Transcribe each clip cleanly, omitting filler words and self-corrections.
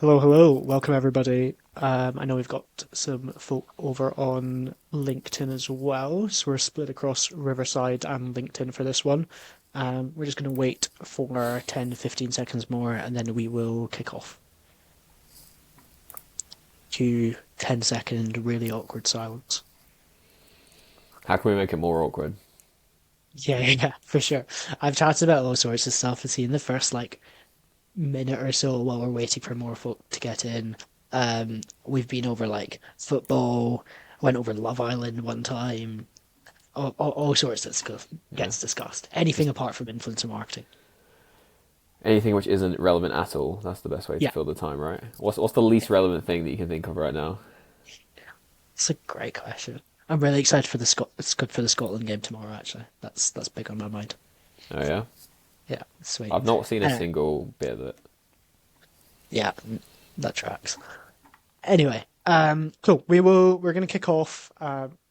Hello, hello. Welcome, everybody. I know we've got some folk over on LinkedIn as well, so we're split across Riverside and LinkedIn for this one. We're just going to wait for 10 to 15 seconds more and then we will kick off. Cue 10-second really awkward silence. How can we make it more awkward? Yeah, yeah, for sure. I've chatted about all sorts of stuff. I've seen the first minute or so while we're waiting for more folk to get in. We've been over football, went over Love Island one time, all sorts of stuff Yeah. gets discussed. Anything Just apart from influencer marketing. anything which isn't relevant at all. That's the best way to Yeah, fill the time, right? What's the least relevant thing that you can think of right now? it's a great question. I'm really excited for the It's good for the Scotland game tomorrow. Actually, that's big on my mind. Oh yeah. Yeah, sweet. I've not seen a Uh, single bit of it. yeah, that tracks. Anyway, cool. We're gonna kick off.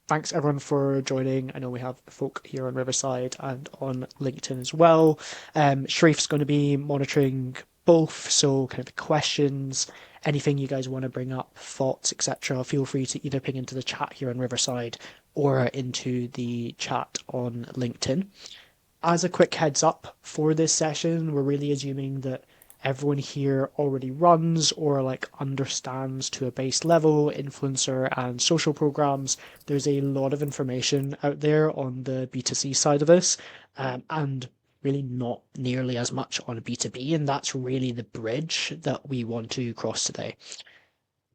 Thanks everyone for joining. I know we have folk here on Riverside and on LinkedIn as well. Sharif's going to be monitoring both, so kind of the questions, anything you guys want to bring up, thoughts, etc. Feel free to either ping into the chat here on Riverside or into the chat on LinkedIn. As a quick heads up for this session, we're really assuming that everyone here already runs or understands to a base level influencer and social programs. There's a lot of information out there on the B2C side of this, and really not nearly as much on B2B, and that's really the bridge that we want to cross today.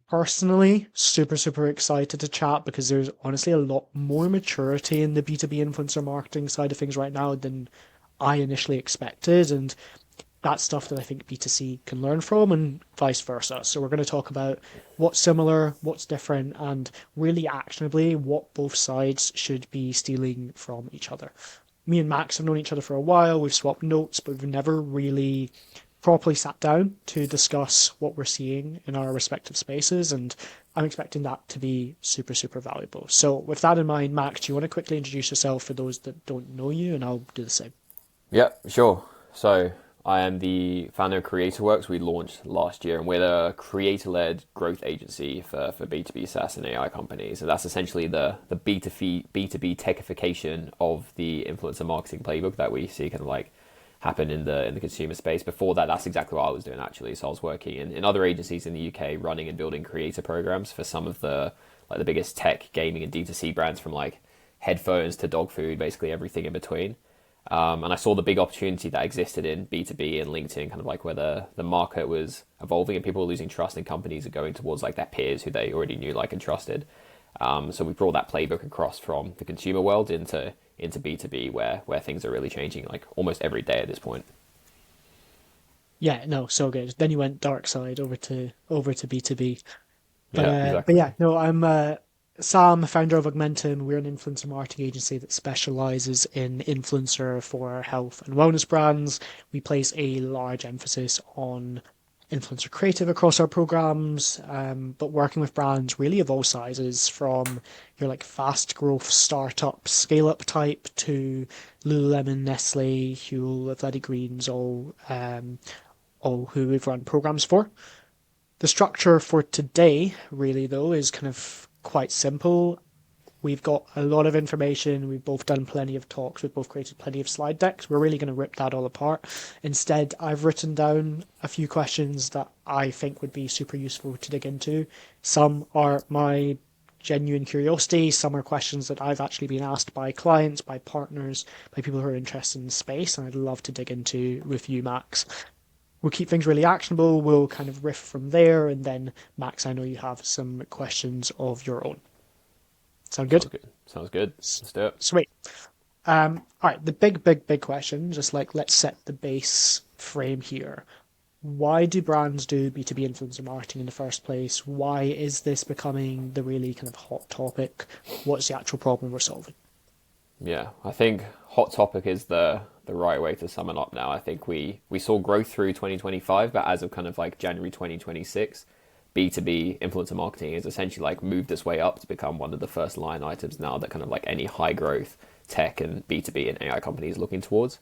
Personally, super excited to chat because there's honestly a lot more maturity in the B2B influencer marketing side of things right now than I initially expected. And that's stuff that I think B2C can learn from and vice versa. So we're going to talk about what's similar, what's different, and really actionably what both sides should be stealing from each other. Me and Max have known each other for a while. We've swapped notes, but we've never really properly sat down to discuss what we're seeing in our respective spaces. And I'm expecting that to be super valuable. So with that in mind, Max, do you want to quickly introduce yourself for those that don't know you? And I'll do the same. Yeah, sure. So I am the founder of CreatorWorks. We launched last year, and we're a creator-led growth agency for B2B SaaS and AI companies. And that's essentially the B2B techification of the influencer marketing playbook that we see kind of like happen in the consumer space. Before that, that's exactly what I was doing actually. So I was working in other agencies in the UK, running and building creator programs for some of the biggest tech, gaming, and D2C brands, from like headphones to dog food, basically everything in between. And I saw the big opportunity that existed in B2B and LinkedIn, kind of like where the market was evolving and people were losing trust in companies and going towards like their peers who they already knew, like, and trusted. So we brought that playbook across from the consumer world into B2B, where things are really changing like almost every day at this point. Yeah, no, so good. Then you went dark side over to B2B. But Yeah, uh, but exactly. yeah, no, I'm Sam, founder of Augmentum. We're an influencer marketing agency that specializes in influencer for health and wellness brands. We place a large emphasis on influencer creative across our programs, but working with brands really of all sizes, from your fast growth startup scale up type to Lululemon, Nestle, Huel, Athletic Greens, all who we've run programs for. The structure for today, really, though, is kind of quite simple. We've got a lot of information. We've both done plenty of talks. We've both created plenty of slide decks. We're really going to rip that all apart. Instead, I've written down a few questions that I think would be super useful to dig into. Some are my genuine curiosity. Some are questions that I've actually been asked by clients, by partners, by people who are interested in the space, and I'd love to dig into with you, Max. We'll keep things really actionable. We'll kind of riff from there. And then, Max, I know you have some questions of your own. Sound good? Sounds good. Sounds good. Let's do it. Sweet. All right. The big question, just let's set the base frame here. Why do brands do B2B influencer marketing in the first place? Why is this becoming the really kind of hot topic? What's the actual problem we're solving? Yeah, I think hot topic is the right way to sum it up now. I think we saw growth through 2025, but as of kind of like January 2026, B2B influencer marketing has essentially like moved its way up to become one of the first line items now that kind of like any high growth tech and B2B and AI companies looking towards.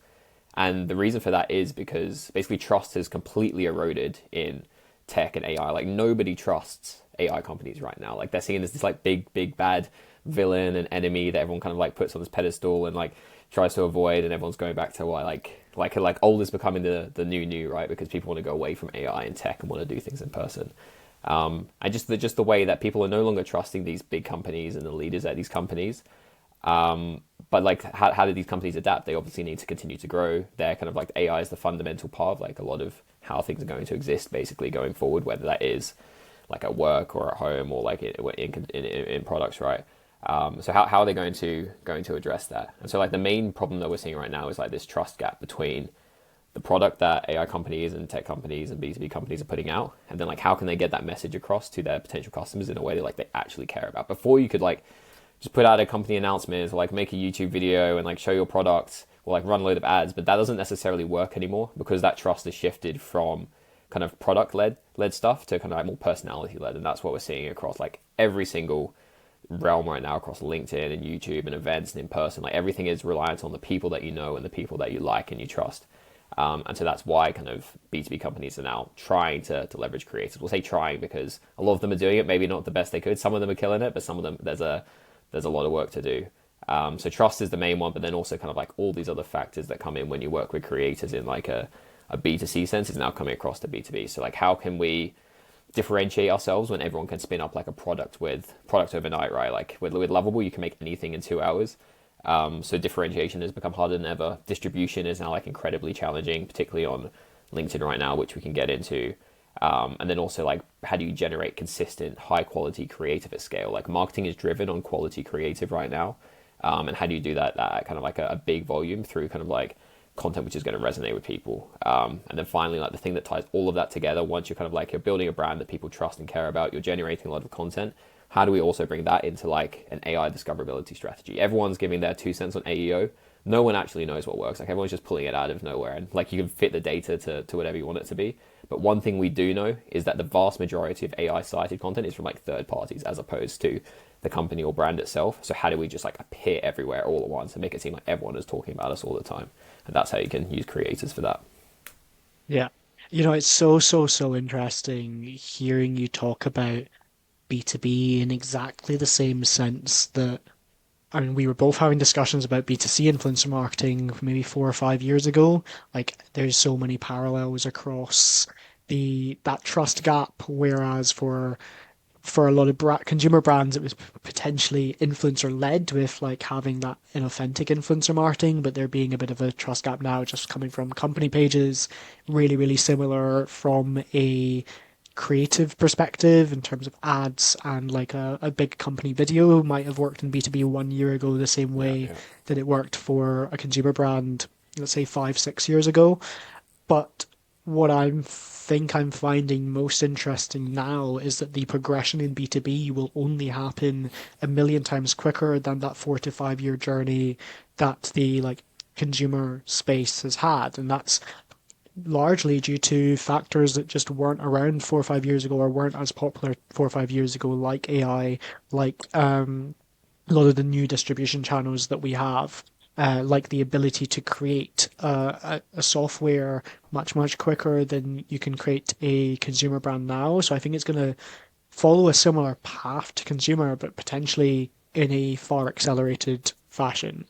And the reason for that is because basically trust has completely eroded in tech and AI. Like nobody trusts AI companies right now. Like they're seen as this like big bad villain and enemy that everyone kind of like puts on this pedestal and like tries to avoid, and everyone's going back to what like old is becoming the new, right? Because people want to go away from AI and tech and want to do things in person. And just the way that people are no longer trusting these big companies and the leaders at these companies. But like, how do these companies adapt? They obviously need to continue to grow. They're kind of like AI is the fundamental part of like a lot of how things are going to exist basically going forward, whether that is like at work or at home or like in products, right? So how are they going to address that? And so like the main problem that we're seeing right now is like this trust gap between the product that AI companies and tech companies and B2B companies are putting out, and then like how can they get that message across to their potential customers in a way that like they actually care about. Before you could like just put out a company announcement or like make a YouTube video and like show your products or like run a load of ads, but that doesn't necessarily work anymore because that trust has shifted from kind of product led stuff to kind of like more personality led, and that's what we're seeing across like every single realm right now across LinkedIn and YouTube and events and in person. Like everything is reliant on the people that you know and the people that you like and you trust. And so that's why kind of B2B companies are now trying to leverage creators. We'll say trying because a lot of them are doing it, maybe not the best they could. Some of them are killing it, but some of them there's a lot of work to do. So trust is the main one, but then also kind of like all these other factors that come in when you work with creators in like a B2C sense is now coming across to B2B. So like how can we differentiate ourselves when everyone can spin up like a product overnight, right? Like with Lovable, you can make anything in 2 hours. So differentiation has become harder than ever. Distribution is now like incredibly challenging, particularly on LinkedIn right now, which we can get into. And then also like how do you generate consistent, high quality creative at scale? Like marketing is driven on quality creative right now. And how do you do that at kind of like a big volume through kind of like content which is going to resonate with people. And then finally, like the thing that ties all of that together, once you're kind of like you're building a brand that people trust and care about, you're generating a lot of content. How do we also bring that into like an AI discoverability strategy? Everyone's giving their 2 cents on AEO. No one actually knows what works. Like everyone's just pulling it out of nowhere, and like you can fit the data to whatever you want it to be. But one thing we do know is that the vast majority of AI cited content is from like third parties as opposed to the company or brand itself. So how do we just like appear everywhere all at once and make it seem like everyone is talking about us all the time? And that's how you can use creators for that. Yeah. You know, it's so interesting hearing you talk about B2B in exactly the same sense that, I mean, we were both having discussions about B2C influencer marketing maybe 4 or 5 years ago. Like, there's so many parallels across the that trust gap, whereas for a lot of consumer brands, it was potentially influencer led with like having that inauthentic influencer marketing, but there being a bit of a trust gap now just coming from company pages, really similar from a creative perspective in terms of ads and like a big company video might have worked in B2B 1 year ago the same Yeah, way yeah. that it worked for a consumer brand, let's say 5, 6 years ago. But what I'm finding most interesting now is that the progression in B2B will only happen a million times quicker than that 4 to 5 year journey that the like consumer space has had. And that's largely due to factors that just weren't around 4 or 5 years ago or weren't as popular 4 or 5 years ago, like AI, like a lot of the new distribution channels that we have, like the ability to create a software much quicker than you can create a consumer brand now. So I think it's going to follow a similar path to consumer, but potentially in a far accelerated fashion.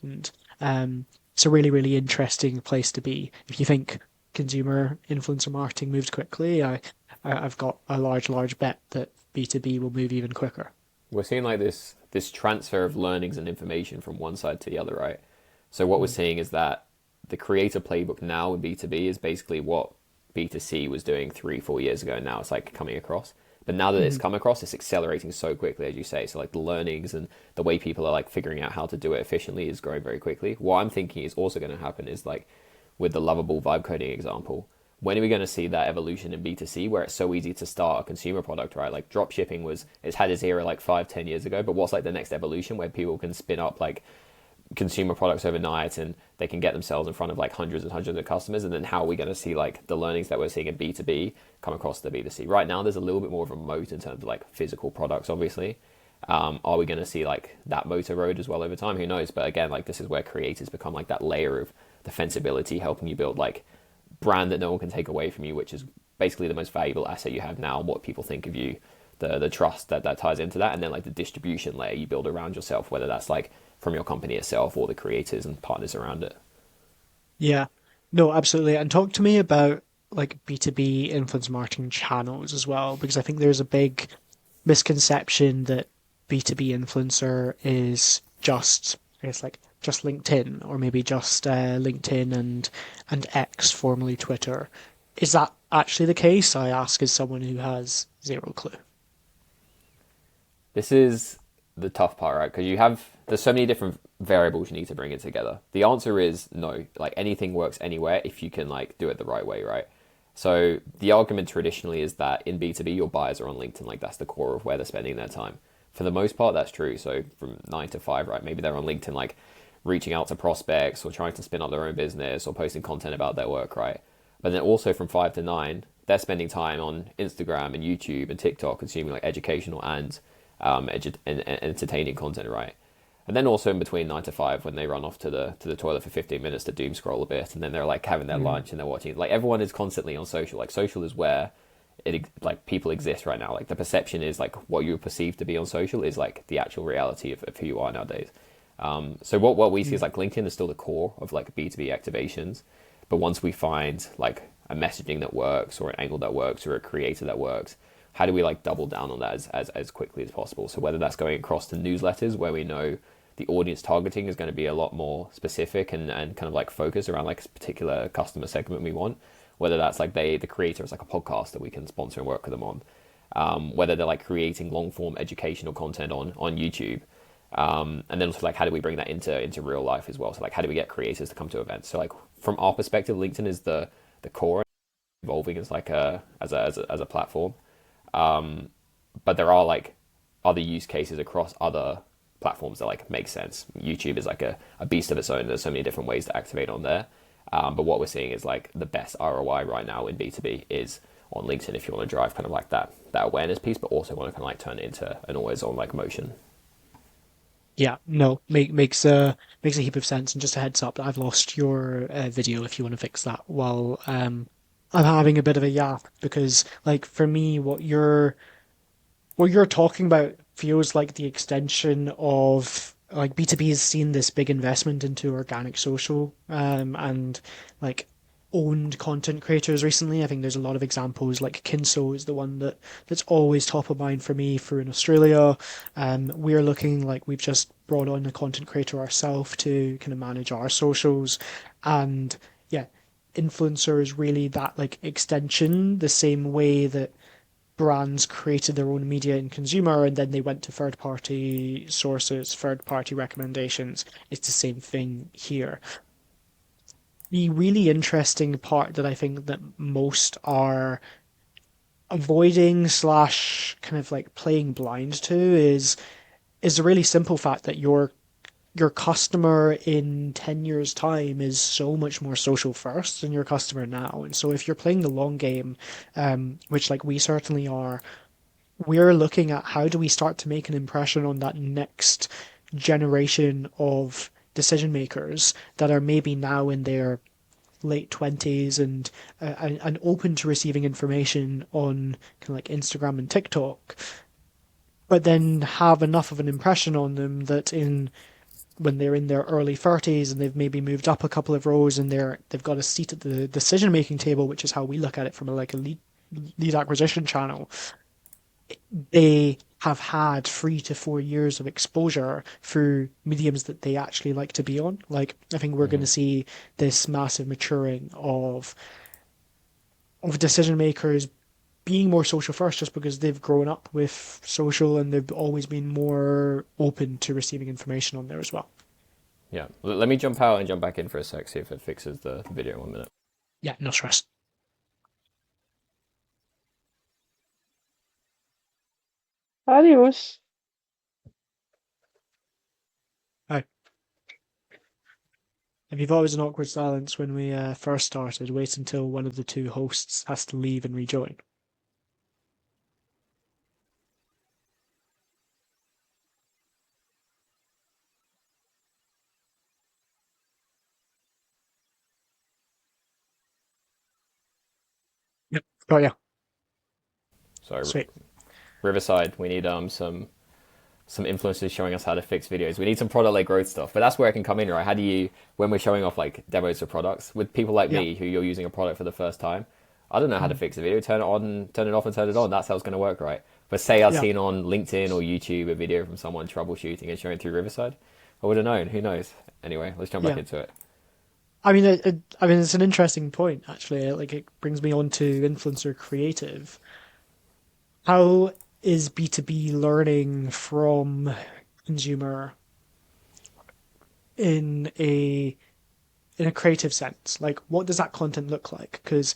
And it's a really interesting place to be. If you think consumer influencer marketing moves quickly, I've got a large bet that B2B will move even quicker. We're seeing like this transfer of learnings and information from one side to the other, right? So what we're Mm. seeing is that the creator playbook now in B2B is basically what B2C was doing 3, 4 years ago. Now it's like coming across. But now that it's Mhm. come across, it's accelerating so quickly, as you say. So like the learnings and the way people are like figuring out how to do it efficiently is growing very quickly. What I'm thinking is also going to happen is like with the lovable vibe coding example, when are we going to see that evolution in B2C where it's so easy to start a consumer product, right? Like drop shipping it's had its era like 5, 10 years ago, but what's like the next evolution where people can spin up like consumer products overnight and they can get themselves in front of like hundreds and hundreds of customers? And then how are we going to see like the learnings that we're seeing in B2B come across to B2C? Right now, there's a little bit more of a moat in terms of like physical products, obviously. Are we going to see like that moat erode as well over time? Who knows? But again, like this is where creators become like that layer of defensibility, helping you build like brand that no one can take away from you, which is basically the most valuable asset you have now, what people think of you, the trust that ties into that, and then like the distribution layer you build around yourself, whether that's like from your company itself or the creators and partners around it. Yeah. No, absolutely. And talk to me about like B2B influence marketing channels as well, because I think there's a big misconception that B2B influencer is just, I guess, like just LinkedIn or maybe just LinkedIn and X, formerly Twitter. Is that actually the case? I ask as someone who has zero clue. This is the tough part, right? Because there's so many different variables you need to bring it together. The answer is no. Like anything works anywhere if you can like do it the right way, right? So the argument traditionally is that in B2B, your buyers are on LinkedIn. Like that's the core of where they're spending their time. For the most part, that's true. So from 9 to 5, right? Maybe they're on LinkedIn, like reaching out to prospects or trying to spin up their own business or posting content about their work, right? But then also from 5 to 9, they're spending time on Instagram and YouTube and TikTok consuming like educational and and entertaining content, right? And then also in between 9 to 5, when they run off to the toilet for 15 minutes to doom scroll a bit, and then they're like having their Mm. lunch and they're watching. Like everyone is constantly on social. Like social is where it like people exist right now. Like the perception is like what you perceive to be on social is like the actual reality of who you are nowadays. So what we see is Mm. like LinkedIn is still the core of like B2B activations, but once we find like a messaging that works or an angle that works or a creator that works, how do we like double down on that as quickly as possible? So whether that's going across to newsletters where we know the audience targeting is going to be a lot more specific and kind of like focused around like a particular customer segment we want, whether that's like the creator is like a podcast that we can sponsor and work with them on, whether they're like creating long form educational content on YouTube, and then also like how do we bring that into real life as well? So like how do we get creators to come to events? So like from our perspective, LinkedIn is the core, evolving as like as a platform. But there are like other use cases across other platforms that like make sense. YouTube is like a beast of its own. There's so many different ways to activate on there. But what we're seeing is like the best ROI right now in B2B is on LinkedIn if you want to drive kind of like that awareness piece, but also want to kind of like turn it into an always on like motion. Yeah, no, makes a heap of sense. And just a heads up, I've lost your video if you want to fix that while I'm having a bit of a yap because like for me, what you're talking about feels like the extension of like B2B has seen this big investment into organic social and like owned content creators recently. I think there's a lot of examples like Kinso is the one that's always top of mind for me for in Australia. We're looking like we've just brought on a content creator ourselves to kind of manage our socials and yeah, influencer is really that like extension the same way that brands created their own media and consumer and then they went to third party sources, third party recommendations. It's the same thing here. The really interesting part that I think that most are avoiding slash kind of like playing blind to is the really simple fact that your customer in 10 years time is so much more social first than your customer now. And so if you're playing the long game, which like we certainly are, we're looking at how do we start to make an impression on that next generation of decision makers that are maybe now in their late 20s and open to receiving information on kind of like Instagram and TikTok, but then have enough of an impression on them that in when they're in their early 30s and they've maybe moved up a couple of rows and they've got a seat at the decision making table, which is how we look at it from like a lead acquisition channel, they have had 3 to 4 years of exposure through mediums that they actually like to be on. Like, I think we're going Mm-hmm. to see this massive maturing of decision makers being more social first just because they've grown up with social and they've always been more open to receiving information on there as well. Yeah. Let me jump out and jump back in for a sec, see if it fixes the video in 1 minute. Yeah, no stress. Adiós. Hi. If you thought it was an awkward silence when we first started, wait until one of the two hosts has to leave and rejoin. Yep. Oh yeah. So Sweet. Riverside, we need some influencers showing us how to fix videos. We need some product led growth stuff, but that's where it can come in, right? How do you, when we're showing off like demos of products with people like Yeah. me who you're using a product for the first time, I don't know how to Mm. fix a video. Turn it on, turn it off, and turn it on. That's how it's going to work, right? But say I'd Yeah. seen on LinkedIn or YouTube a video from someone troubleshooting and showing through Riverside, I would have known. Who knows? Anyway, let's jump back Yeah. into it. I mean, I mean, it's an interesting point actually. Like, it brings me on to influencer creative. How is B2B learning from consumer in a creative sense? Like, what does that content look like? Because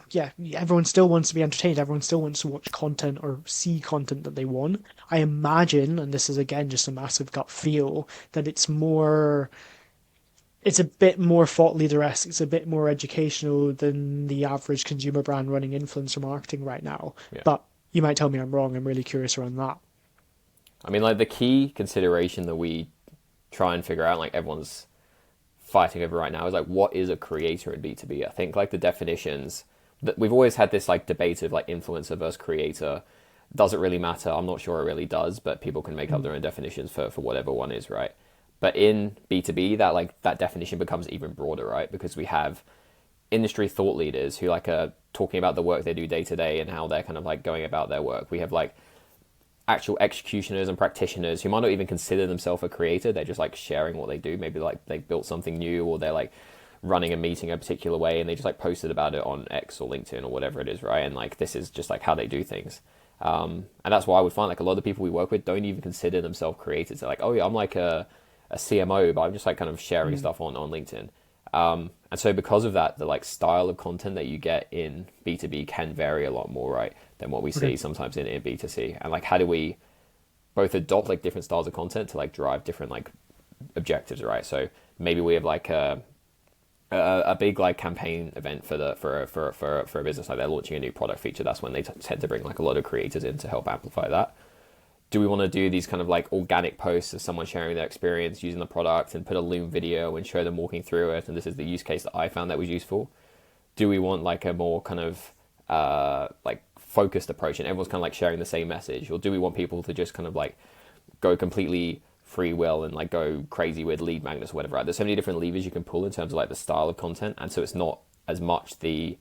yeah, everyone still wants to be entertained. Everyone still wants to watch content or see content that they want. I imagine, and this is again just a massive gut feel, that it's a bit more thought leader-esque. It's a bit more educational than the average consumer brand running influencer marketing right now. Yeah. But you might tell me I'm wrong. I'm really curious around that. I mean, like the key consideration that we try and figure out, like everyone's fighting over right now, is like what is a creator in B2B? I think like the definitions that we've always had this like debate of like influencer versus creator. Does it really matter? I'm not sure it really does, but people can make up Mm. their own definitions for whatever one is, right? But in B2B, that like that definition becomes even broader, right? Because we have industry thought leaders who like are talking about the work they do day to day and how they're kind of like going about their work. We have like actual executioners and practitioners who might not even consider themselves a creator. They're just like sharing what they do. Maybe like they built something new, or they're like running a meeting a particular way and they just like posted about it on X or LinkedIn or whatever it is, right? And like this is just like how they do things. And that's why I would find like a lot of the people we work with don't even consider themselves creators. They're like, oh yeah, I'm like a CMO, but I'm just like kind of sharing Mm. stuff on LinkedIn. And so because of that, the like style of content that you get in B2B can vary a lot more, right, than what we Okay. see sometimes in B2C. And like how do we both adopt like different styles of content to like drive different like objectives, right? So maybe we have like a big like campaign event for a business, like they're launching a new product feature. That's when they tend to bring like a lot of creators in to help amplify that. Do we want to do these kind of like organic posts of someone sharing their experience using the product and put a Loom video and show them walking through it? And this is the use case that I found that was useful. Do we want like a more kind of like focused approach and everyone's kind of like sharing the same message? Or do we want people to just kind of like go completely free will and like go crazy with lead magnets or whatever, right? There's so many different levers you can pull in terms of like the style of content. And so it's not as much the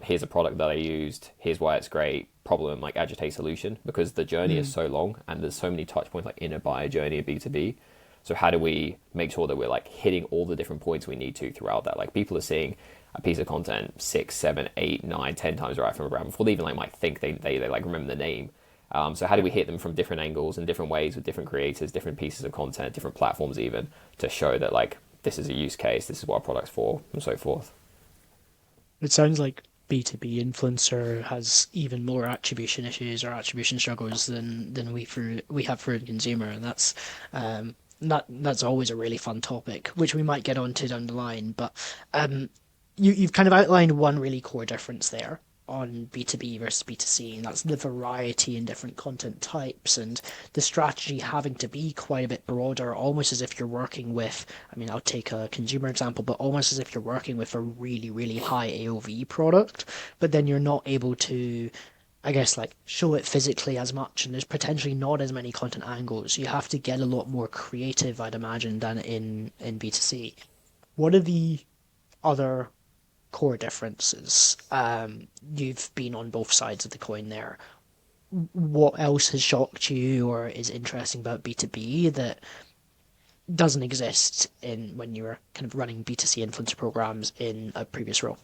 here's a product that I used, here's why it's great, problem, like agitate solution, because the journey is Mm. so long and there's so many touch points like in a buyer journey of B2B. So how do we make sure that we're like hitting all the different points we need to throughout that? Like people are seeing a piece of content 6, 7, 8, 9, 10 times right from a brand before they even like might think they like remember the name. So how do Yeah. we hit them from different angles and different ways with different creators, different pieces of content, different platforms even, to show that like this is a use case, this is what our product's for, and so forth. It sounds like B2B influencer has even more attribution issues or attribution struggles than we have for consumer, and that's always a really fun topic, which we might get onto down the line. But you've kind of outlined one really core difference there on B2B versus B2C, and that's the variety in different content types and the strategy having to be quite a bit broader, almost as if you're working with, I mean, I'll take a consumer example, but almost as if you're working with a really, really high AOV product, but then you're not able to, I guess, like show it physically as much, and there's potentially not as many content angles. You have to get a lot more creative, I'd imagine, than in B2C. What are the other core differences? You've been on both sides of the coin there. What else has shocked you or is interesting about B2B that doesn't exist in when you were kind of running B2C influencer programs in a previous role?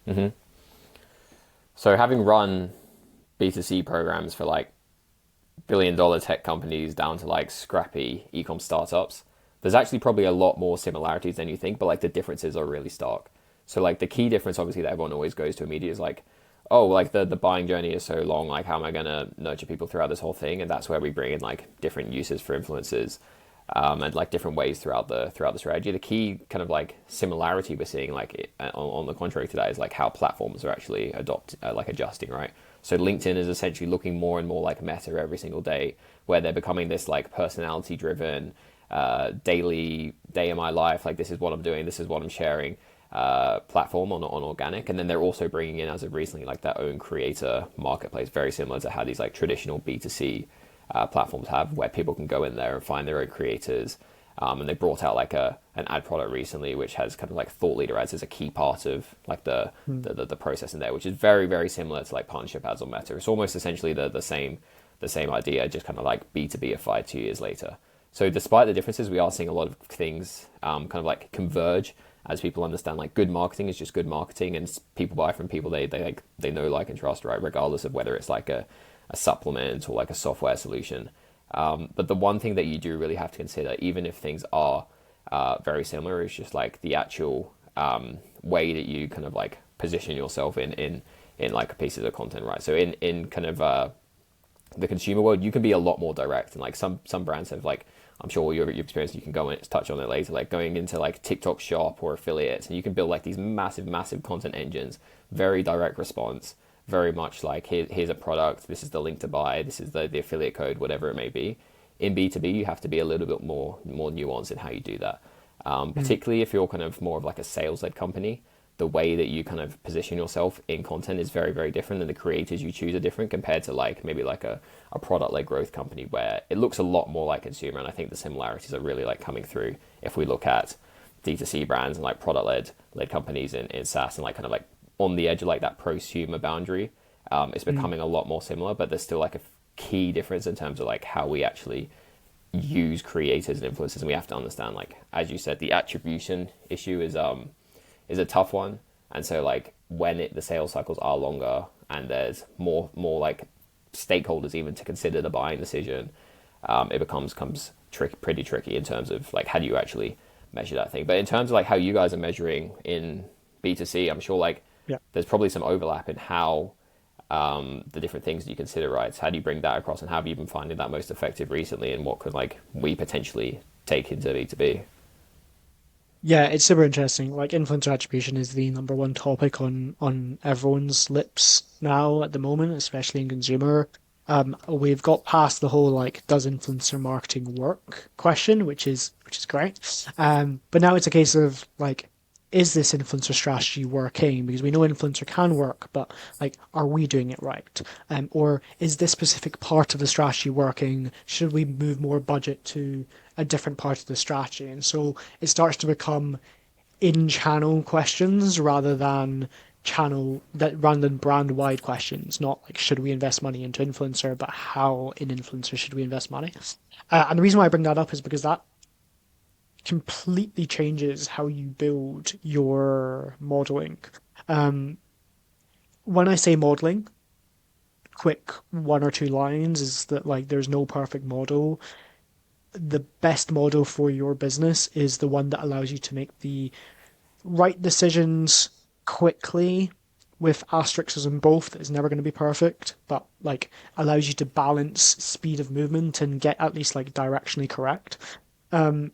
Mm-hmm. So having run B2C programs for like billion-dollar tech companies down to like scrappy e-com startups, there's actually probably a lot more similarities than you think, but like the differences are really stark. So like the key difference obviously that everyone always goes to immediately is like, oh, like the buying journey is so long, like how am I gonna nurture people throughout this whole thing? And that's where we bring in like different uses for influencers, and like different ways throughout the strategy. The key kind of like similarity we're seeing like on the contrary to that is like how platforms are actually like adjusting, right? So LinkedIn is essentially looking more and more like Meta every single day, where they're becoming this like personality driven daily day in my life, like this is what I'm doing, this is what I'm sharing. platform on organic, and then they're also bringing in as of recently like their own creator marketplace, very similar to how these like traditional B2C platforms have, where people can go in there and find their own creators. And they brought out like an ad product recently, which has kind of like thought leader ads as a key part of like the process in there, which is very similar to like partnership ads on Meta. It's almost essentially the same idea, just kind of like B2Bified 2 years later. So despite the differences, we are seeing a lot of things kind of like converge as people understand like good marketing is just good marketing, and people buy from people they know, like, and trust, right? Regardless of whether it's like a supplement or like a software solution. But the one thing that you do really have to consider, even if things are very similar, is just like the actual way that you kind of like position yourself in like pieces of content, right? So in kind of the consumer world, you can be a lot more direct, and like some brands have, like, I'm sure you've experienced, you can go and touch on it later, like going into like TikTok Shop or affiliates, and you can build like these massive content engines, very direct response, very much like here's a product, this is the link to buy, this is the affiliate code, whatever it may be. In B2B, you have to be a little bit more nuanced in how you do that, particularly if you're kind of more of like a sales-led company. The way that you kind of position yourself in content is very different, and the creators you choose are different compared to like maybe like a product-led growth company where it looks a lot more like consumer. And I think the similarities are really like coming through if we look at D2C brands and like product-led companies in SaaS, and like kind of like on the edge of like that prosumer boundary. It's becoming a lot more similar, but there's still like a key difference in terms of like how we actually use creators and influencers. And we have to understand, like, as you said, the attribution issue is a tough one. And so like when the sales cycles are longer and there's more like stakeholders even to consider the buying decision, it becomes pretty tricky in terms of like how do you actually measure that thing. But in terms of like how you guys are measuring in B2C, I'm sure like Yeah. there's probably some overlap in how the different things that you consider, right? So how do you bring that across, and how have you been finding that most effective recently, and what could like we potentially take into B2B? Yeah, it's super interesting. Like influencer attribution is the number one topic on everyone's lips now at the moment, especially in consumer. We've got past the whole like does influencer marketing work question, which is great. But now it's a case of like is this influencer strategy working? Because we know influencer can work, but like, are we doing it right? Or is this specific part of the strategy working? Should we move more budget to a different part of the strategy? And so it starts to become in-channel questions rather than brand-wide questions. Not like should we invest money into influencer, but how in influencer should we invest money? And the reason why I bring that up is because that completely changes how you build your modeling. Um, when I say modeling, quick one or two lines is that like there's no perfect model. The best model for your business is the one that allows you to make the right decisions quickly with asterisks in both. That is never going to be perfect, but like allows you to balance speed of movement and get at least like directionally correct. Um,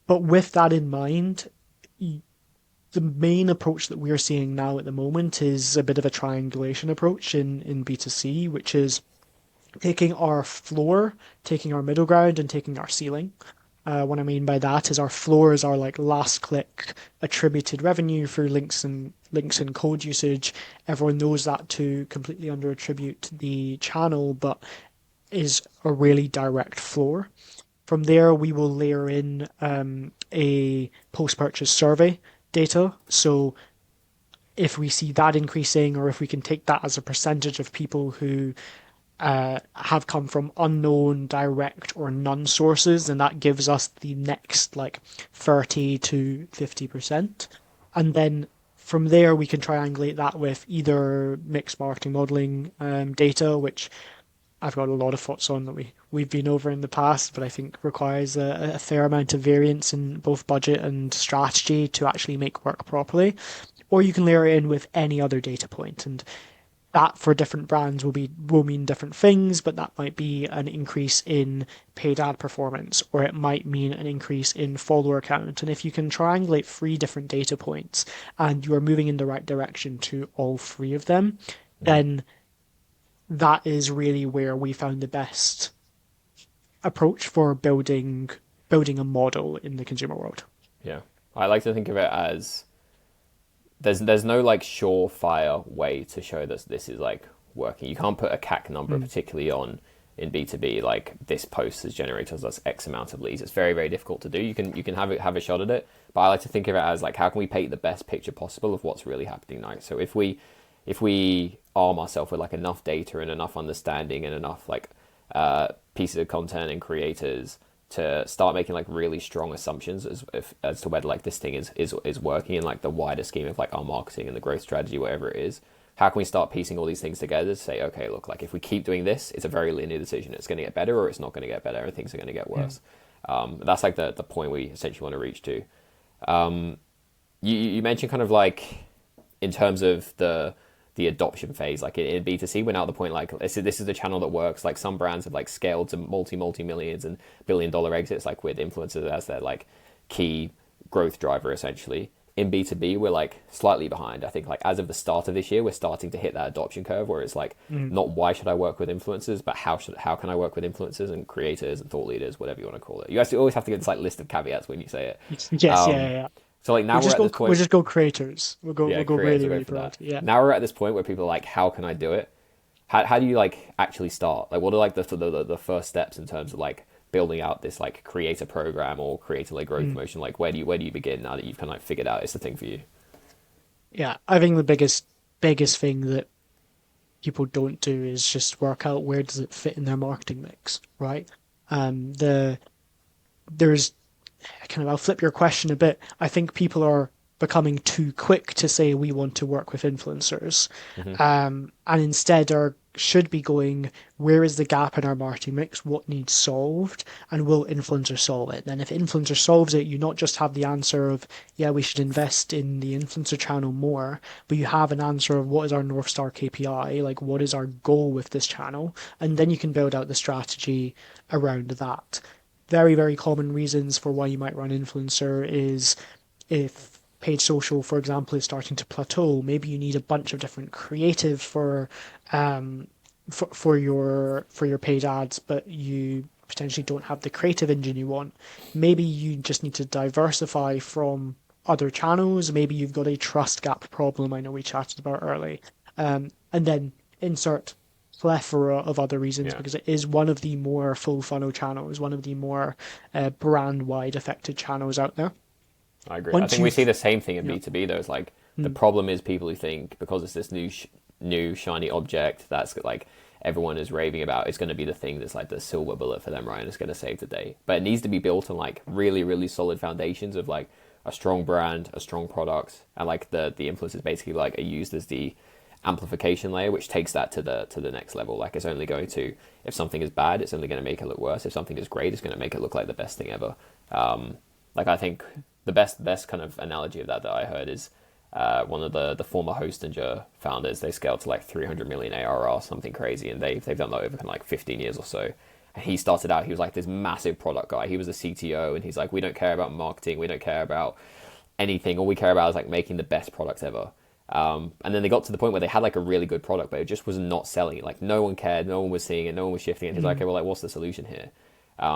but with that in mind, the main approach that we're seeing now at the moment is a bit of a triangulation approach in B2C, which is taking our floor, taking our middle ground, and taking our ceiling. What I mean by that is our floor is our like last click attributed revenue for links and code usage. Everyone knows that to completely under attribute the channel, but is a really direct floor. From there, we will layer in a post-purchase survey data. So if we see that increasing, or if we can take that as a percentage of people who have come from unknown, direct, or none sources, and that gives us the next like 30 to 50%. And then from there, we can triangulate that with either mixed marketing modeling data, which I've got a lot of thoughts on that we've been over in the past, but I think requires a fair amount of variance in both budget and strategy to actually make work properly. Or you can layer it in with any other data point, and that for different brands will mean different things, but that might be an increase in paid ad performance, or it might mean an increase in follower count. And if you can triangulate three different data points and you are moving in the right direction to all three of them, then that is really where we found the best approach for building a model in the consumer world. Yeah. I like to think of it as there's no like surefire way to show that this is like working. You can't put a CAC number Mm. particularly on in B2B like this post has generated us X amount of leads. It's very, very difficult to do. You can have a shot at it, but I like to think of it as like how can we paint the best picture possible of what's really happening now. So if we arm ourselves with like enough data and enough understanding and enough like pieces of content and creators to start making like really strong assumptions as to whether like this thing is working in like the wider scheme of like our marketing and the growth strategy, whatever it is. How can we start piecing all these things together to say, okay, look, like if we keep doing this, it's a very linear decision. It's going to get better or it's not going to get better and things are going to get Yeah. worse. That's like the point we essentially want to reach to. You mentioned kind of like in terms of the adoption phase, like in B2C, we're now at the point like this is the channel that works. Like some brands have like scaled to multi millions and $1 billion exits, like with influencers as their like key growth driver essentially. In B2B, we're like slightly behind. I think like as of the start of this year, we're starting to hit that adoption curve where it's like Mm. not why should I work with influencers, but how can I work with influencers and creators and thought leaders, whatever you want to call it. You actually always have to get this like list of caveats when you say it. Yes, yeah, yeah, yeah. So like now we're at this We'll point. just go creators. Yeah, We'll go creators really will go really for that. broad. Yeah. Now we're at this point where people are like, how can I do it? How do you like actually start? Like, what are like the first steps in terms of like building out this like creator program or creator led growth Mm. motion? Like, where do you begin now that you've kind of like figured out it's the thing for you? Yeah. I think the biggest thing that people don't do is just work out where does it fit in their marketing mix, right? The there's kind of I'll flip your question a bit. I think people are becoming too quick to say we want to work with influencers, Hmm. and instead are should be going where is the gap in our marketing mix, what needs solved, and will influencer solve it? Then if influencer solves it, you not just have the answer of yeah we should invest in the influencer channel more, but you have an answer of what is our North Star KPI, like what is our goal with this channel, and then you can build out the strategy around that. Very, very common reasons for why you might run influencer is if paid social, for example, is starting to plateau, maybe you need a bunch of different creative um, for your paid ads, but you potentially don't have the creative engine you want. Maybe you just need to diversify from other channels. Maybe you've got a trust gap problem. I know we chatted about early, and then insert plethora of other reasons Yeah, because it is one of the more full funnel channels, one of the more brand wide affected channels out there. I agree. I Once think we see you've, the same thing in yeah, B2B though. It's like the mm, problem is people who think because it's this new shiny object that's like everyone is raving about, it's going to be the thing that's like the silver bullet for them, right? And it's going to save the day. But it needs to be built on like really, really solid foundations of like a strong brand, a strong product, and like the influencers basically like are used as the amplification layer, which takes that to the next level. Like it's only going to, if something is bad, it's only going to make it look worse. If something is great, it's going to make it look like the best thing ever. Like I think the best kind of analogy of that I heard is one of the former Hostinger founders. They scaled to like 300 million ARR, something crazy, and they've done that over kind of like 15 years or so. And he started out, he was like this massive product guy. He was a CTO, and he's like, we don't care about marketing, we don't care about anything. All we care about is like making the best product ever. And then they got to the point where they had like a really good product, but it just was not selling it. Like no one cared, no one was seeing it, no one was shifting it. He's like, mm, okay, well, like, what's the solution here?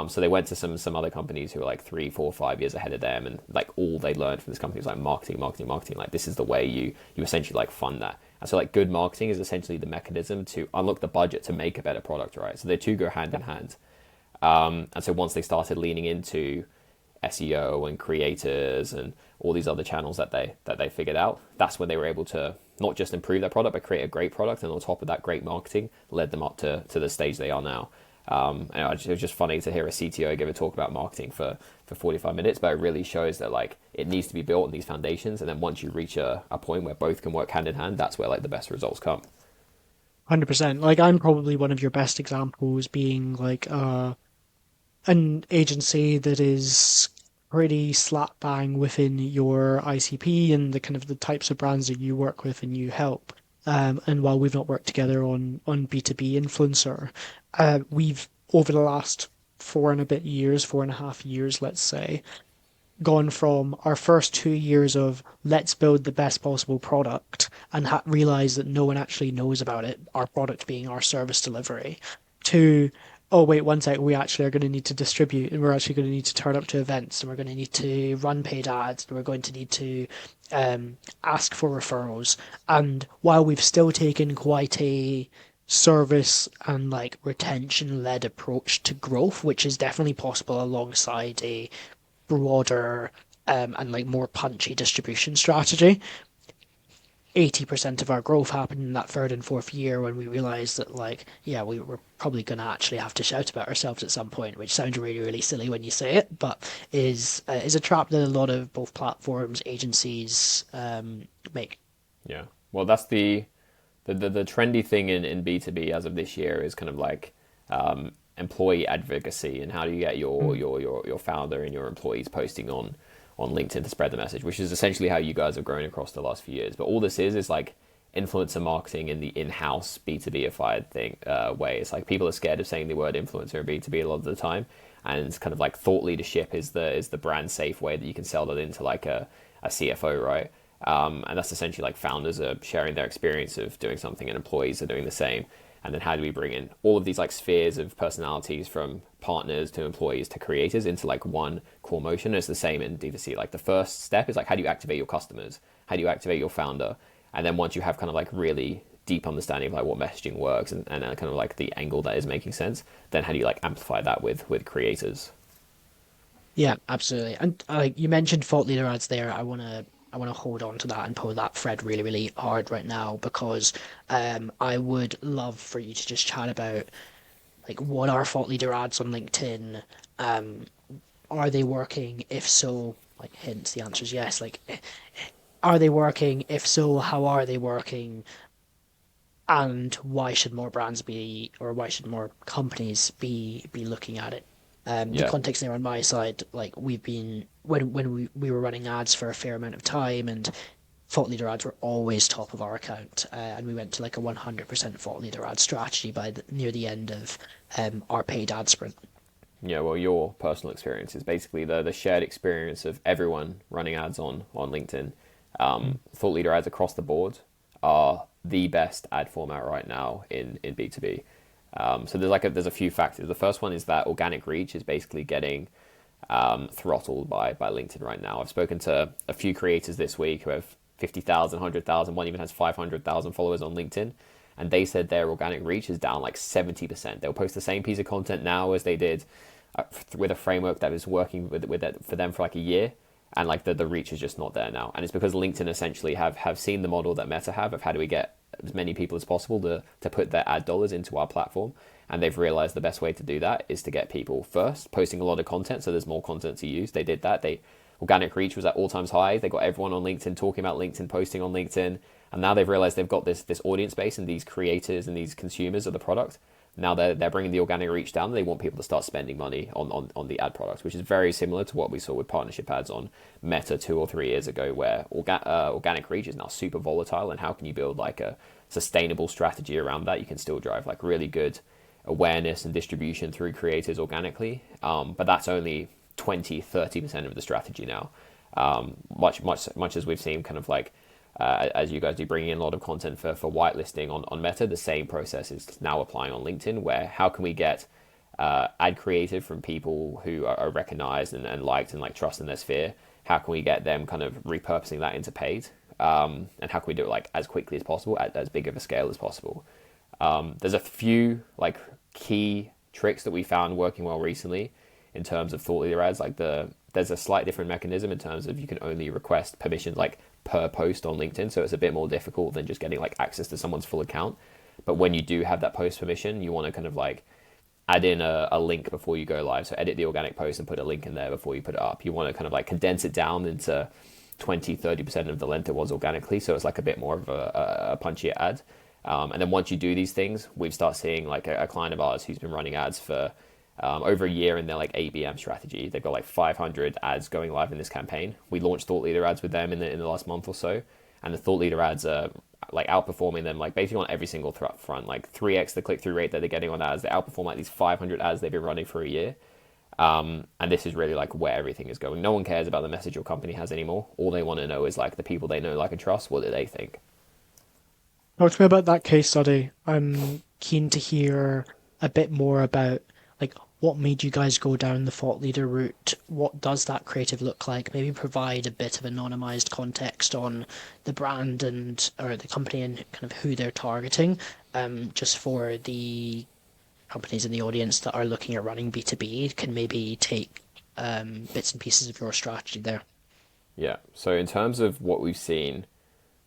So they went to some other companies who were like 3, 4, 5 years ahead of them, and like all they learned from this company was like marketing, marketing, marketing. Like this is the way you essentially like fund that. And so like good marketing is essentially the mechanism to unlock the budget to make a better product, right? So the two go hand yeah, in hand. And so once they started leaning into SEO and creators and all these other channels that they figured out, that's when they were able to not just improve their product but create a great product, and on top of that, great marketing led them up to the stage they are now. And it was just funny to hear a CTO give a talk about marketing for 45 minutes, but it really shows that like it needs to be built on these foundations, and then once you reach a point where both can work hand in hand, that's where like the best results come. 100%. Like I'm probably one of your best examples being like an agency that is pretty slap bang within your ICP and the kind of the types of brands that you work with and you help. And while we've not worked together on B2B influencer, we've over the last 4 and a bit years, 4.5 years, let's say, gone from our first 2 years of let's build the best possible product and realize that no one actually knows about it, our product being our service delivery, to oh wait, one sec, we actually are going to need to distribute, and we're actually going to need to turn up to events, and we're going to need to run paid ads, and we're going to need to ask for referrals. And while we've still taken quite a service and like retention led approach to growth, which is definitely possible alongside a broader and like more punchy distribution strategy. 80% of our growth happened in that third and fourth year when we realized that, like, yeah, we were probably going to actually have to shout about ourselves at some point, which sounds really, really silly when you say it, but is a trap that a lot of both platforms, agencies make. Yeah. Well, that's the trendy thing in B2B as of this year is kind of like employee advocacy, and how do you get your Mm. your founder and your employees posting on LinkedIn to spread the message, which is essentially how you guys have grown across the last few years. But all this is like influencer marketing in the in-house B2B-ified thing way. It's like people are scared of saying the word influencer in B2B a lot of the time, and it's kind of like thought leadership is the brand safe way that you can sell that into like a CFO, right? And that's essentially like founders are sharing their experience of doing something and employees are doing the same. And then how do we bring in all of these like spheres of personalities from partners to employees to creators into like one core motion? It's the same in D2C. Like the first step is like, how do you activate your customers? How do you activate your founder? And then once you have kind of like really deep understanding of like what messaging works and kind of like the angle that is making sense, then how do you like amplify that with creators? Yeah, absolutely. And you mentioned thought leader ads there. I want to hold on to that and pull that thread really, really hard right now because I would love for you to just chat about like what are thought leader ads on LinkedIn? Um, are they working? If so, like hint, the answer is yes. Like, are they working? If so, how are they working? And why should more brands be, or why should more companies be looking at it? The Yeah. context there on my side, like we've been when we were running ads for a fair amount of time, and thought leader ads were always top of our account, and we went to like a 100% thought leader ad strategy near the end of our paid ad sprint. Yeah, well, your personal experience is basically the shared experience of everyone running ads on LinkedIn. Thought leader ads across the board are the best ad format right now in B2B. So there's a few factors. The first one is that organic reach is basically getting throttled by LinkedIn right now. I've spoken to a few creators this week who have 50,000, 100,000, one even has 500,000 followers on LinkedIn. And they said their organic reach is down like 70%. They'll post the same piece of content now as they did with a framework that was working with it for them for like a year. And like the reach is just not there now. And it's because LinkedIn essentially have seen the model that Meta have of how do we get as many people as possible to put their ad dollars into our platform. And they've realized the best way to do that is to get people first posting a lot of content so there's more content to use. They did that. Organic reach was at all times high. They got everyone on LinkedIn talking about LinkedIn, posting on LinkedIn. And now they've realized they've got this audience base and these creators and these consumers of the product. Now they're bringing the organic reach down. They want people to start spending money on the ad product, which is very similar to what we saw with partnership ads on Meta 2 or 3 years ago, where organic reach is now super volatile. And how can you build like a sustainable strategy around that? You can still drive like really good awareness and distribution through creators organically, but that's only 20-30% of the strategy now. Much as we've seen kind of like as you guys do bringing in a lot of content for whitelisting on Meta, the same process is now applying on LinkedIn, where how can we get ad creative from people who are recognized and liked and like trust in their sphere? How can we get them kind of repurposing that into paid? And how can we do it like as quickly as possible, at as big of a scale as possible? There's a few like key tricks that we found working well recently in terms of thought leader ads. Like there's a slight different mechanism in terms of you can only request permissions like per post on LinkedIn, so it's a bit more difficult than just getting like access to someone's full account. But when you do have that post permission, you want to kind of like add in a link before you go live. So edit the organic post and put a link in there before you put it up. You want to kind of like condense it down into 20-30% of the length it was organically, so it's like a bit more of a punchier ad. And then once you do these things, we've started seeing like a client of ours who's been running ads for over a year in their like ABM strategy. They've got like 500 ads going live in this campaign. We launched thought leader ads with them in the last month or so, and the thought leader ads are like outperforming them like basically on every single front, like 3x the click through rate that they're getting on ads. They outperform like these 500 ads they've been running for a year. And this is really like where everything is going. No one cares about the message your company has anymore. All they want to know is like the people they know, like, and trust. What do they think? Talk to me about that case study. I'm keen to hear a bit more about. like what made you guys go down the thought leader route? What does that creative look like? Maybe provide a bit of anonymized context on the brand and or the company and kind of who they're targeting, just for the companies in the audience that are looking at running B2B can maybe take bits and pieces of your strategy there. Yeah. So in terms of what we've seen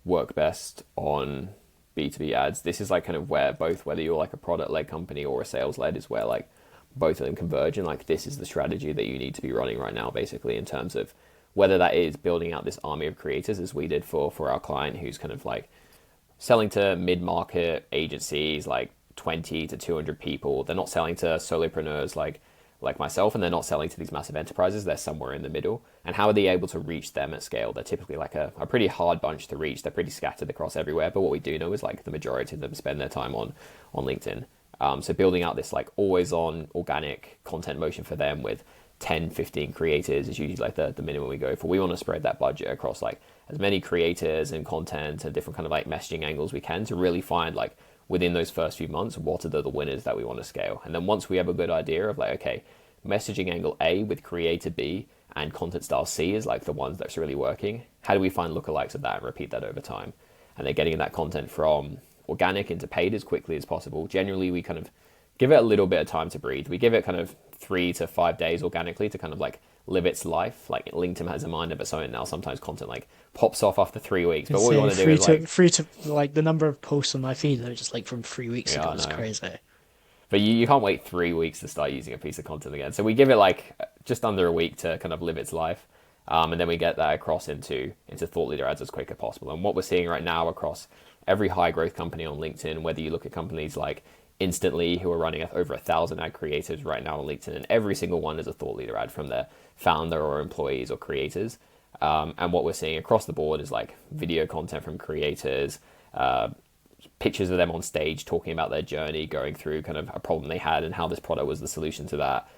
work best on B2B ads, this is like kind of where both, whether you're like a product led company or a sales led, is where like both of them converge. And like this is the strategy that you need to be running right now, basically, in terms of whether that is building out this army of creators as we did for our client who's kind of like selling to mid-market agencies, like 20 to 200 people. They're not selling to solopreneurs like myself, and they're not selling to these massive enterprises. They're somewhere in the middle. And how are they able to reach them at scale? They're typically like a pretty hard bunch to reach. They're pretty scattered across everywhere. But what we do know is like the majority of them spend their time on LinkedIn. So building out this like always on organic content motion for them with 10, 15 creators is usually like the minimum we go for. We want to spread that budget across like as many creators and content and different kind of like messaging angles we can to really find like within those first few months what are the winners that we want to scale. And then once we have a good idea of like, okay, messaging angle A with creator B and content style C is like the ones that's really working, how do we find lookalikes of that and repeat that over time? And then getting that content from organic into paid as quickly as possible. Generally, we kind of give it a little bit of time to breathe. We give it kind of 3 to 5 days organically to kind of like live its life. Like LinkedIn has a mind of its own now. Sometimes content like pops off after 3 weeks. But It's what we want to do is like, free to like the number of posts on my feed that are just like from 3 weeks yeah, ago I is know. crazy. But you can't wait 3 weeks to start using a piece of content again. So we give it like just under a week to kind of live its life. And then we get that across into thought leader ads as quick as possible. And what we're seeing right now across every high growth company on LinkedIn, whether you look at companies like Instantly, who are running over 1,000 ad creators right now on LinkedIn, and every single one is a thought leader ad from their founder or employees or creators. And what we're seeing across the board is like video content from creators, pictures of them on stage talking about their journey, going through kind of a problem they had and how this product was the solution to that.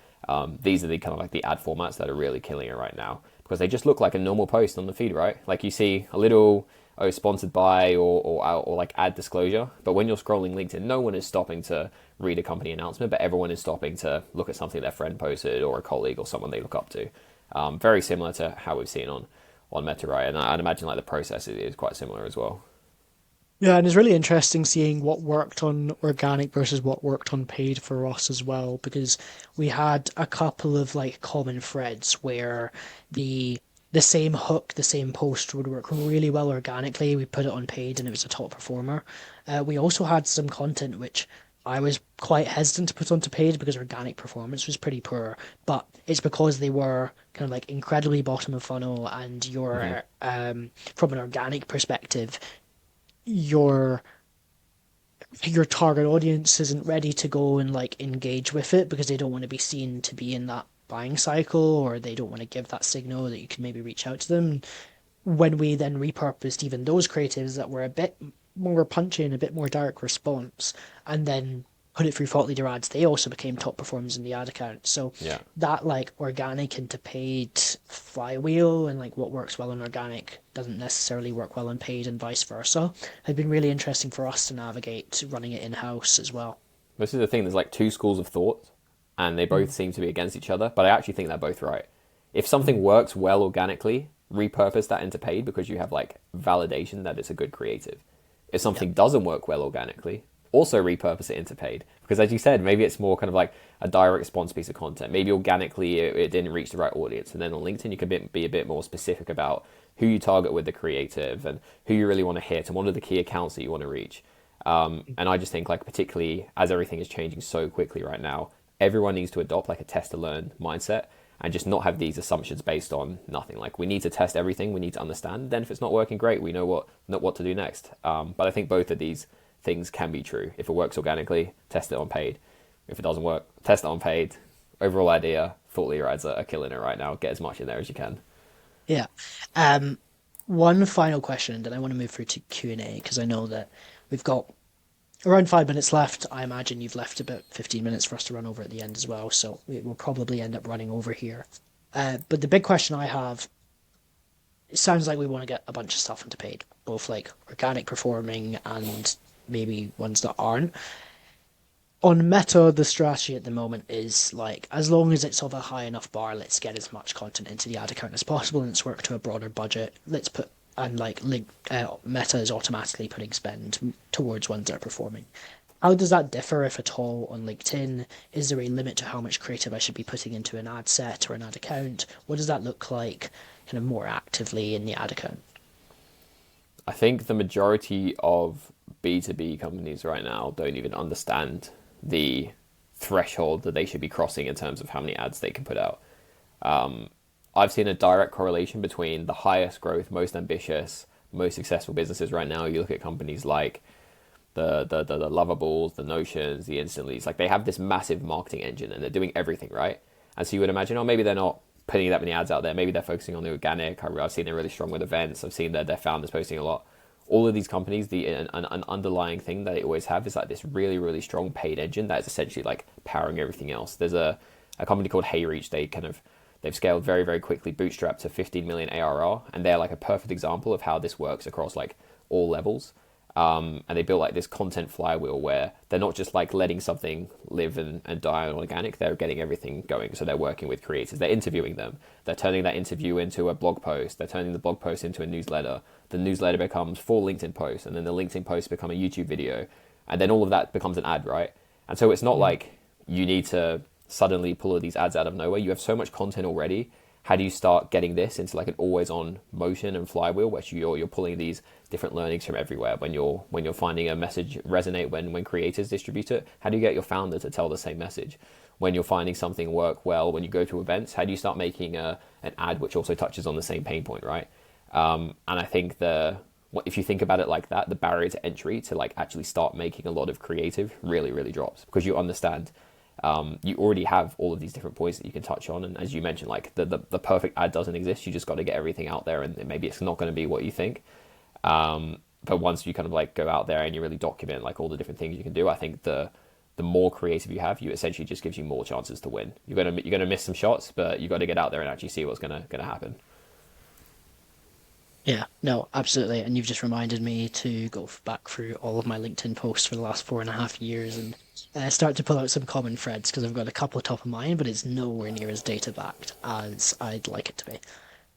These are the kind of like the ad formats that are really killing it right now because they just look like a normal post on the feed, right? Like you see a little sponsored by or like ad disclosure, but when you're scrolling LinkedIn, no one is stopping to read a company announcement, but everyone is stopping to look at something their friend posted or a colleague or someone they look up to. Very similar to how we've seen on Meta, right? And I'd imagine like the process is quite similar as well. Yeah, and it's really interesting seeing what worked on organic versus what worked on paid for us as well, because we had a couple of like common threads where the same hook, the same post would work really well organically. We put it on paid and it was a top performer. We also had some content which I was quite hesitant to put onto paid because organic performance was pretty poor, but it's because they were kind of like incredibly bottom of funnel and Mm-hmm. your from an organic perspective your your target audience isn't ready to go and like engage with it because they don't want to be seen to be in that buying cycle or they don't want to give that signal that you can maybe reach out to them. When we then repurposed even those creatives that were a bit more punchy and a bit more direct response, and then put it through thought leader ads, they also became top performers in the ad account. So Yeah. that like organic into paid flywheel and like what works well on organic doesn't necessarily work well on paid and vice versa has been really interesting for us to navigate running it in house as well. This is the thing. There's like two schools of thought, and they both Mm. seem to be against each other. But I actually think they're both right. If something works well organically, repurpose that into paid because you have like validation that it's a good creative. If Yeah. something doesn't work well organically, also repurpose it into paid because, as you said, maybe it's more kind of like a direct response piece of content. Maybe organically it didn't reach the right audience, and then on LinkedIn you can be a bit more specific about who you target with the creative and who you really want to hit and what are the key accounts that you want to reach. And I just think like particularly as everything is changing so quickly right now, everyone needs to adopt like a test to learn mindset and just not have these assumptions based on nothing. Like we need to test everything, we need to understand. Then if it's not working, great, we know what to do next. But I think both of these things can be true. If it works organically, test it on paid. If it doesn't work, test it on paid. Overall idea, thought leader ads are killing it right now. Get as much in there as you can. Yeah. Um, One final question, and then I want to move through to Q&A because I know that we've got around 5 minutes left. I imagine you've left about 15 minutes for us to run over at the end as well, so we will probably end up running over here. But the big question I have, it sounds like we want to get a bunch of stuff into paid, both like organic performing and maybe ones that aren't. On Meta, the strategy at the moment is like, as long as it's of a high enough bar, let's get as much content into the ad account as possible, and let's work to a broader budget. Let's put and like link Meta is automatically putting spend towards ones that are performing. How does that differ, if at all, on LinkedIn? Is there a limit to how much creative I should be putting into an ad set or an ad account? What does that look like, kind of more actively in the ad account? I think the majority of B2B companies right now don't even understand the threshold that they should be crossing in terms of how many ads they can put out. I've seen a direct correlation between the highest growth, most ambitious, most successful businesses right now. You look at companies like the Lovables, the Notions, the Instantly's, like they have this massive marketing engine and they're doing everything right. And so you would imagine, oh, maybe they're not putting that many ads out there. Maybe they're focusing on the organic. I've seen they're really strong with events. I've seen their founders posting a lot. All of these companies, an underlying thing that they always have is like this really, really strong paid engine that is essentially like powering everything else. There's a company called HeyReach. They've scaled very, very quickly, bootstrapped to 15 million ARR, and they're like a perfect example of how this works across like all levels. And they built like this content flywheel where they're not just like letting something live and die on organic, they're getting everything going. So they're working with creators, they're interviewing them, they're turning that interview into a blog post, they're turning the blog post into a newsletter, the newsletter becomes 4 LinkedIn posts, and then the LinkedIn posts become a YouTube video, and then all of that becomes an ad, right? And so it's not like you need to suddenly pull all these ads out of nowhere. You have so much content already. How do you start getting this into like an always on motion and flywheel where you're pulling these different learnings from everywhere? When you're finding a message resonate when creators distribute it, how do you get your founder to tell the same message? When you're finding something work well, when you go to events, how do you start making an ad which also touches on the same pain point, right? And I think if you think about it like that, the barrier to entry to like actually start making a lot of creative really, really drops, because you understand you already have all of these different points that you can touch on. And as you mentioned, like the perfect ad doesn't exist. You just got to get everything out there, and maybe it's not going to be what you think. But once you kind of like go out there and you really document like all the different things you can do, I think the more creative you have, you essentially just gives you more chances to win. You're gonna miss some shots, but you got to get out there and actually see what's gonna happen. Yeah, no, absolutely. And you've just reminded me to go back through all of my LinkedIn posts for the last 4.5 years and start to pull out some common threads, because I've got a couple top of mind, but it's nowhere near as data backed as I'd like it to be.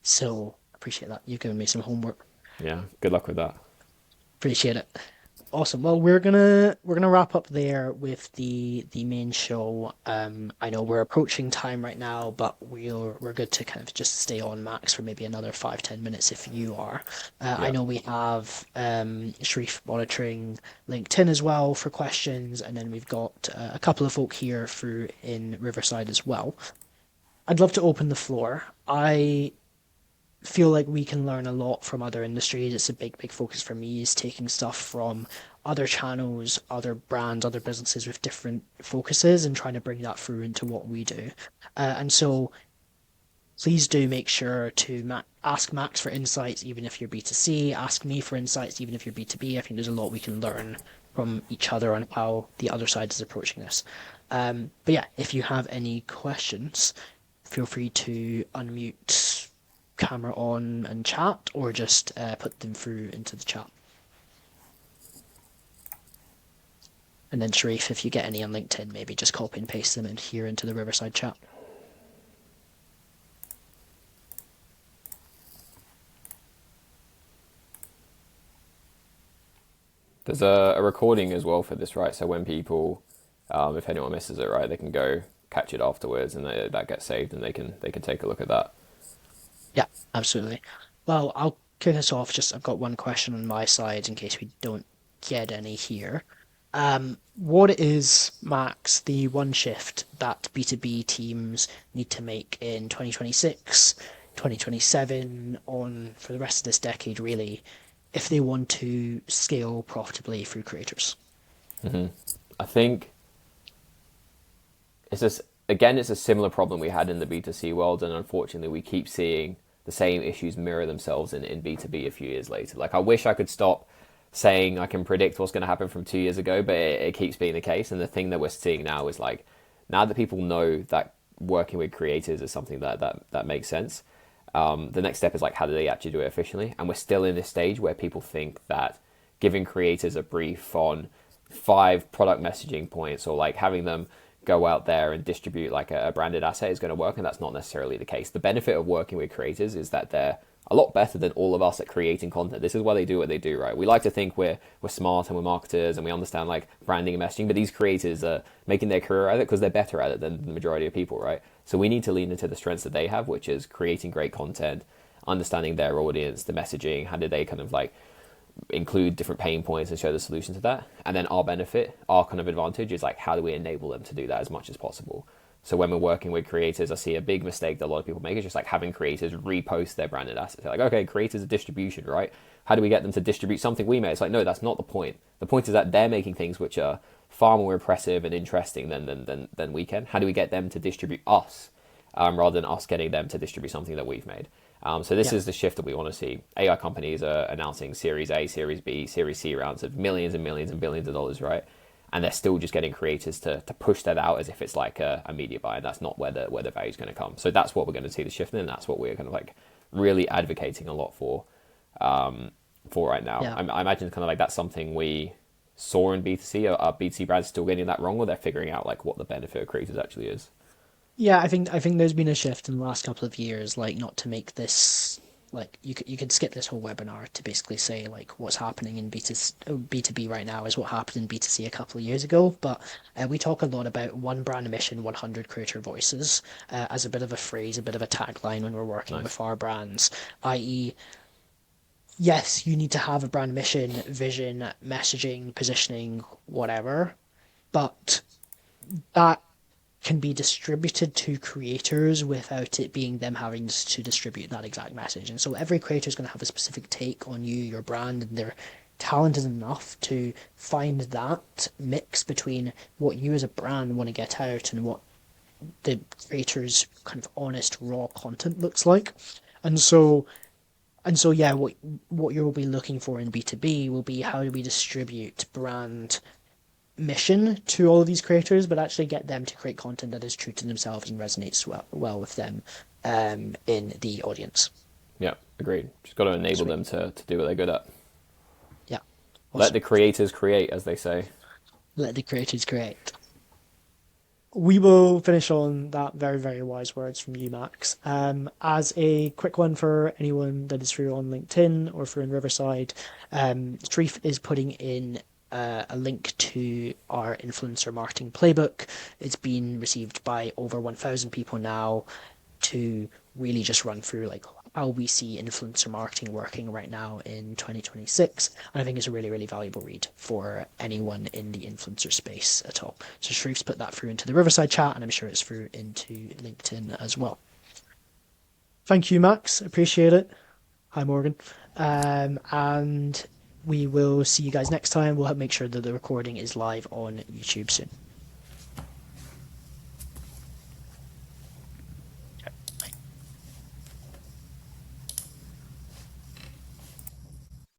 So appreciate that. You've given me some homework. Yeah, good luck with that. Appreciate it. Awesome. Well, we're gonna wrap up there with the main show. I know we're approaching time right now, but we're good to kind of just stay on max for maybe another 5-10 minutes if you are. I Yeah. know we have Sharif monitoring LinkedIn as well for questions, and then we've got a couple of folk here through in Riverside as well. I'd love to open the floor. I feel like we can learn a lot from other industries. It's a big focus for me, is taking stuff from other channels, other brands, other businesses with different focuses and trying to bring that through into what we do. And so please do make sure to ask Max for insights, even if you're B2C, ask me for insights, even if you're B2B. I think there's a lot we can learn from each other on how the other side is approaching this. But yeah, if you have any questions, feel free to unmute, camera on, and chat, or just put them through into the chat. And then Sharif, if you get any on LinkedIn, maybe just copy and paste them in here into the Riverside chat. There's a recording as well for this, right? So when people, if anyone misses it, right, they can go catch it afterwards, and that gets saved, and they can take a look at that. Yeah, absolutely. Well, I'll kick us off. Just I've got one question on my side in case we don't get any here. What is, Max, the one shift that B2B teams need to make in 2026, 2027, on for the rest of this decade, really, if they want to scale profitably through creators? I think it's just, again, it's a similar problem we had in the B2C world, and unfortunately we keep seeing the same issues mirror themselves in B2B a few years later. Like, I wish I could stop saying I can predict what's going to happen from 2 years ago, but it keeps being the case. And the thing that we're seeing now is like, now that people know that working with creators is something that makes sense, the next step is like, how do they actually do it efficiently? And we're still in this stage where people think that giving creators a brief on 5 product messaging points, or like having them go out there and distribute like a branded asset is going to work, and that's not necessarily the case. The benefit of working with creators is that they're a lot better than all of us at creating content. This is why they do what they do, right? We like to think we're smart and we're marketers and we understand like branding and messaging, but these creators are making their career at it because they're better at it than the majority of people, right? So we need to lean into the strengths that they have, which is creating great content, understanding their audience, the messaging, how do they kind of like include different pain points and show the solution to that. And then our benefit, our kind of advantage is like how do we enable them to do that as much as possible. So when we're working with creators, I see a big mistake that a lot of people make is just like having creators repost their branded assets. They're like, okay, creators are distribution, right? How do we get them to distribute something we made? It's like, no, that's not the point. The point is that they're making things which are far more impressive and interesting than we can. How do we get them to distribute us rather than us getting them to distribute something that we've made? So this Yeah. is the shift that we want to see. AI companies are announcing Series A, Series B, Series C rounds of millions and millions and billions of dollars, right? And they're still just getting creators to push that out as if it's like a media buy, and that's not where the value is going to come. So that's what we're going to see the shift in, and that's what we're kind of like really advocating a lot for right now. Yeah. I imagine kind of like that's something we saw in B2C. Are B2C brands still getting that wrong, or they're figuring out like what the benefit of creators actually is? Yeah, I think there's been a shift in the last couple of years, like not to make this like you could skip this whole webinar to basically say like what's happening in B2B right now is what happened in B2C a couple of years ago. But we talk a lot about one brand mission, 100 creator voices as a bit of a phrase, a bit of a tagline when we're working Nice. with our brands, i.e., yes, you need to have a brand mission, vision, messaging, positioning, whatever, but that can be distributed to creators without it being them having to distribute that exact message. And so every creator is going to have a specific take on you, your brand, and they're talented enough to find that mix between what you as a brand want to get out and what the creator's kind of honest, raw content looks like. And so yeah, what you'll be looking for in B2B will be how do we distribute brand mission to all of these creators, but actually get them to create content that is true to themselves and resonates well with them in the audience. Yeah, agreed. Just got to enable Sweet. them to do what they're good at. Yeah. Let the Awesome. creators create, as they say. Let the creators create. We will finish on that very, very wise words from you, Max. As a quick one for anyone that is through on LinkedIn or through in Riverside, Sharif is putting in a link to our influencer marketing playbook. It's been received by over 1,000 people now to really just run through like how we see influencer marketing working right now in 2026. And I think it's a really, really valuable read for anyone in the influencer space at all. So Sharif's put that through into the Riverside chat, and I'm sure it's through into LinkedIn as well. Thank you, Max. Appreciate it. Hi, Morgan. And we will see you guys next time. We'll make sure that the recording is live on YouTube soon.